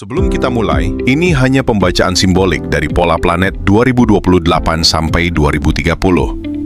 Sebelum kita mulai, ini hanya pembacaan simbolik dari pola planet 2028 sampai 2030,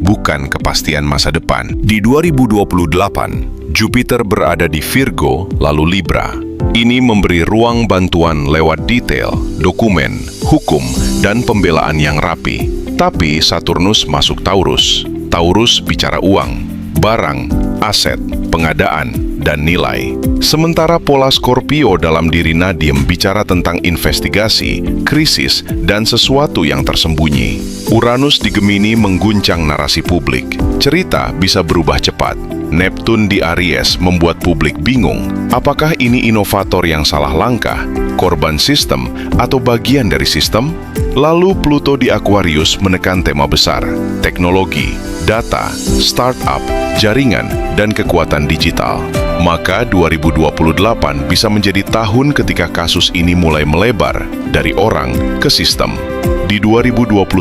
bukan kepastian masa depan. Di 2028, Jupiter berada di Virgo, lalu Libra. Ini memberi ruang bantuan lewat detail, dokumen, hukum, dan pembelaan yang rapi. Tapi Saturnus masuk Taurus. Taurus bicara uang, barang, aset, pengadaan, dan nilai. Sementara pola Scorpio dalam diri Nadiem bicara tentang investigasi, krisis, dan sesuatu yang tersembunyi. Uranus di Gemini mengguncang narasi publik. Cerita bisa berubah cepat. Neptun di Aries membuat publik bingung. Apakah ini inovator yang salah langkah, korban sistem, atau bagian dari sistem? Lalu Pluto di Aquarius menekan tema besar, teknologi, data, startup, jaringan, dan kekuatan digital. Maka 2028 bisa menjadi tahun ketika kasus ini mulai melebar dari orang ke sistem. Di 2029,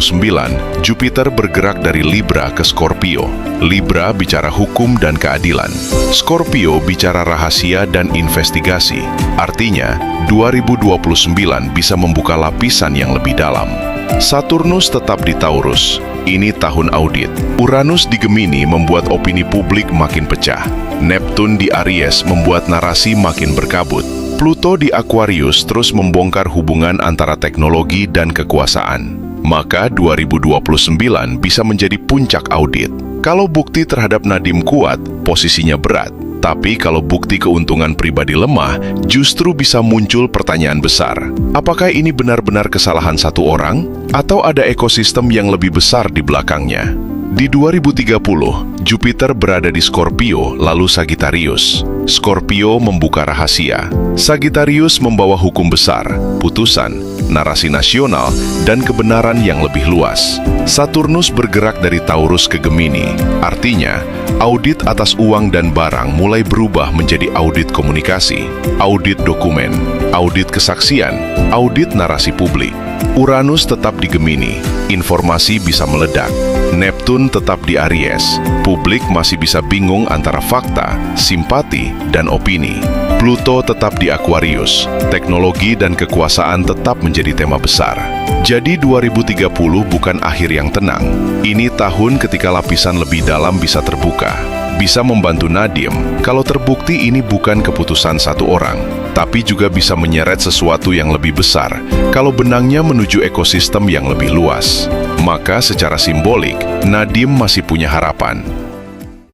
Jupiter bergerak dari Libra ke Scorpio. Libra bicara hukum dan keadilan. Scorpio bicara rahasia dan investigasi. Artinya, 2029 bisa membuka lapisan yang lebih dalam. Saturnus tetap di Taurus. Ini tahun audit. Uranus di Gemini membuat opini publik makin pecah. Neptun di Aries membuat narasi makin berkabut. Pluto di Aquarius terus membongkar hubungan antara teknologi dan kekuasaan. Maka 2029 bisa menjadi puncak audit. Kalau bukti terhadap Nadiem kuat, posisinya berat. Tapi kalau bukti keuntungan pribadi lemah, justru bisa muncul pertanyaan besar. Apakah ini benar-benar kesalahan satu orang? Atau ada ekosistem yang lebih besar di belakangnya? Di 2030, Jupiter berada di Scorpio, lalu Sagittarius. Scorpio membuka rahasia. Sagittarius membawa hukum besar, putusan, narasi nasional, dan kebenaran yang lebih luas. Saturnus bergerak dari Taurus ke Gemini. Artinya, audit atas uang dan barang mulai berubah menjadi audit komunikasi, audit dokumen, audit kesaksian, audit narasi publik. Uranus tetap di Gemini, informasi bisa meledak. Neptun tetap di Aries, publik masih bisa bingung antara fakta, simpati, dan opini. Pluto tetap di Aquarius, teknologi dan kekuasaan tetap menjadi tema besar. Jadi 2030 bukan akhir yang tenang. Ini tahun ketika lapisan lebih dalam bisa terbuka. Bisa membantu Nadiem kalau terbukti ini bukan keputusan satu orang, tapi juga bisa menyeret sesuatu yang lebih besar kalau benangnya menuju ekosistem yang lebih luas. Maka secara simbolik, Nadiem masih punya harapan.